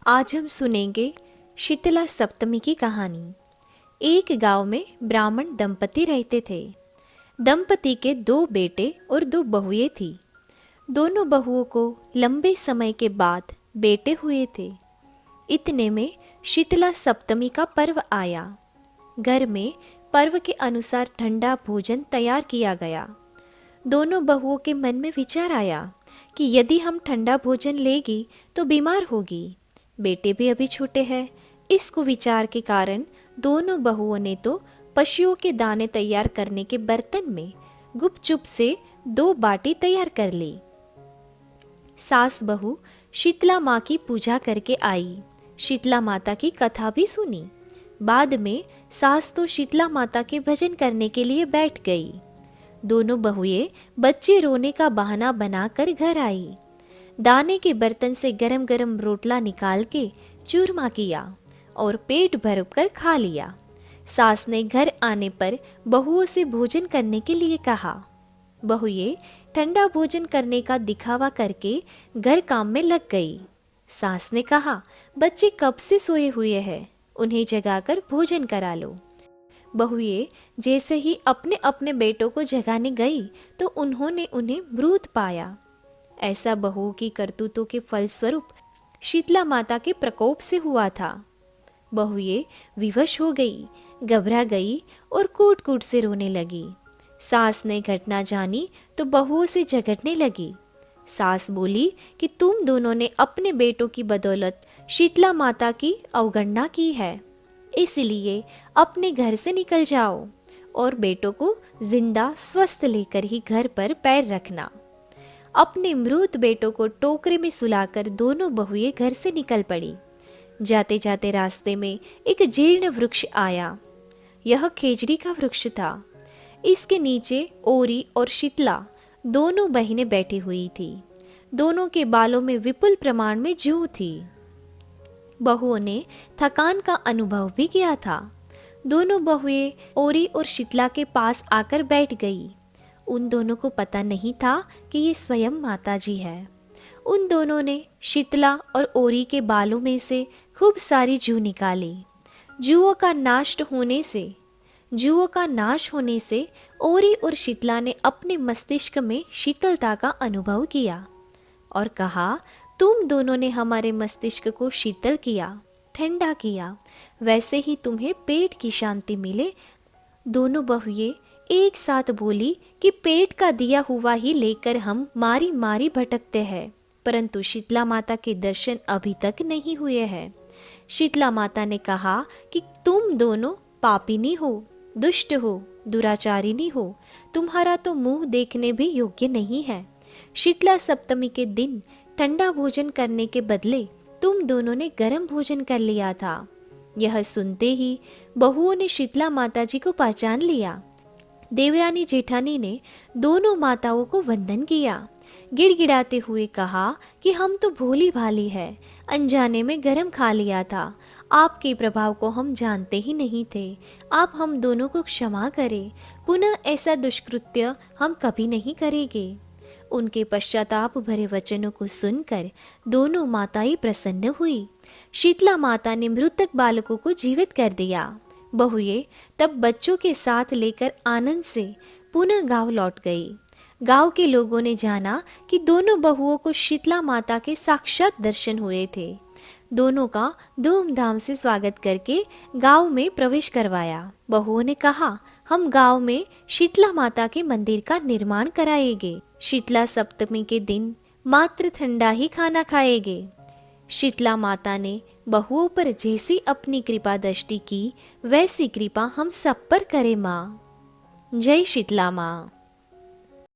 आज हम सुनेंगे शीतला सप्तमी की कहानी। एक गांव में ब्राह्मण दंपति रहते थे। दंपति के 2 बेटे और 2 बहुएं थी। दोनों बहुओं को लंबे समय के बाद बेटे हुए थे। इतने में शीतला सप्तमी का पर्व आया। घर में पर्व के अनुसार ठंडा भोजन तैयार किया गया। दोनों बहुओं के मन में विचार आया कि यदि हम ठंडा भोजन लेगी तो बीमार होगी। बेटे भी अभी छोटे हैं। इस कुविचार के कारण दोनों बहुओं ने तो पशुओं के दाने तैयार करने के बर्तन में गुपचुप से 2 बाटी तैयार कर ली। सास बहू शीतला माँ की पूजा करके आई। शीतला माता की कथा भी सुनी। बाद में सास तो शीतला माता के भजन करने के लिए बैठ गई। दोनों बहुएं बच्चे रोने का बहाना बनाकर घर आई। दाने के बर्तन से गरम गरम रोटला निकाल के चूरमा किया और पेट भर कर खा लिया। सास ने घर आने पर बहुओं से भोजन करने के लिए कहा। बहुएं ठंडा भोजन करने का दिखावा करके घर काम में लग गई। सास ने कहा, बच्चे कब से सोए हुए हैं, उन्हें जगाकर भोजन करा लो। बहुएं जैसे ही अपने अपने बेटों को जगाने गई तो उन्होंने उन्हें मृत पाया। ऐसा बहुओं की करतूतों के फलस्वरूप शीतला माता के प्रकोप से हुआ था। बहुएं विवश हो गई, घबरा गई और कूट कूट से रोने लगी। सास ने घटना जानी तो बहुओं से झगड़ने लगी। सास बोली कि तुम दोनों ने अपने बेटों की बदौलत शीतला माता की अवगणना की है, इसलिए अपने घर से निकल जाओ और बेटों को जिंदा स्वस्थ लेकर ही घर पर पैर रखना। अपने मृत बेटों को टोकरे में सुलाकर दोनों बहुएं घर से निकल पड़ी। जाते जाते रास्ते में एक जीर्ण वृक्ष आया। यह खेजड़ी का वृक्ष था। इसके नीचे ओरी और शीतला दोनों बहनें बैठी हुई थी। दोनों के बालों में विपुल प्रमाण में जूं थी। बहुओं ने थकान का अनुभव भी किया था। दोनों बहुएं ओरी और शीतला के पास आकर बैठ गई। उन दोनों को पता नहीं था कि ये स्वयं माता जी है। उन दोनों ने शीतला और ओरी के बालों में से खूब सारी जूं निकाली। जुओं का नाश होने से ओरी और शीतला ने अपने मस्तिष्क में शीतलता का अनुभव किया और कहा, तुम दोनों ने हमारे मस्तिष्क को शीतल किया, ठंडा किया, वैसे ही तुम्हें पेट की शांति मिले। दोनों बहुएं एक साथ बोली कि पेट का दिया हुआ ही लेकर हम मारी मारी भटकते हैं, परंतु शीतला माता के दर्शन अभी तक नहीं हुए हैं। शीतला माता ने कहा कि तुम दोनों पापिनी हो, दुष्ट हो, दुराचारिणी हो, तुम्हारा तो मुंह देखने भी योग्य नहीं है। शीतला सप्तमी के दिन ठंडा भोजन करने के बदले तुम दोनों ने गर्म भोजन कर लिया था। यह सुनते ही बहुओं ने शीतला माता जी को पहचान लिया। देवरानी जेठानी ने दोनों माताओं को वंदन किया। गिड़गिड़ाते हुए कहा कि हम तो भोली भाली है, अनजाने में गरम खा लिया था। आपके प्रभाव को हम जानते ही नहीं थे। आप हम दोनों को क्षमा करें। पुनः ऐसा दुष्कृत्य हम कभी नहीं करेंगे। उनके पश्चाताप भरे वचनों को सुनकर दोनों माताएं प्रसन्न हुई। शीतला माता ने मृतक बालकों को जीवित कर दिया। बहुएं तब बच्चों के साथ लेकर आनंद से पुनः गांव लौट गई। गांव के लोगों ने जाना कि दोनों बहुओं को शीतला माता के साक्षात दर्शन हुए थे। दोनों का धूमधाम से स्वागत करके गांव में प्रवेश करवाया। बहुओं ने कहा, हम गांव में शीतला माता के मंदिर का निर्माण कराएंगे। शीतला सप्तमी के दिन मात्र ठंडा ही खाना खाएंगे। शीतला माता ने बहुओं पर जैसी अपनी कृपा दृष्टि की, वैसी कृपा हम सब पर करे माँ। जय शीतला माँ।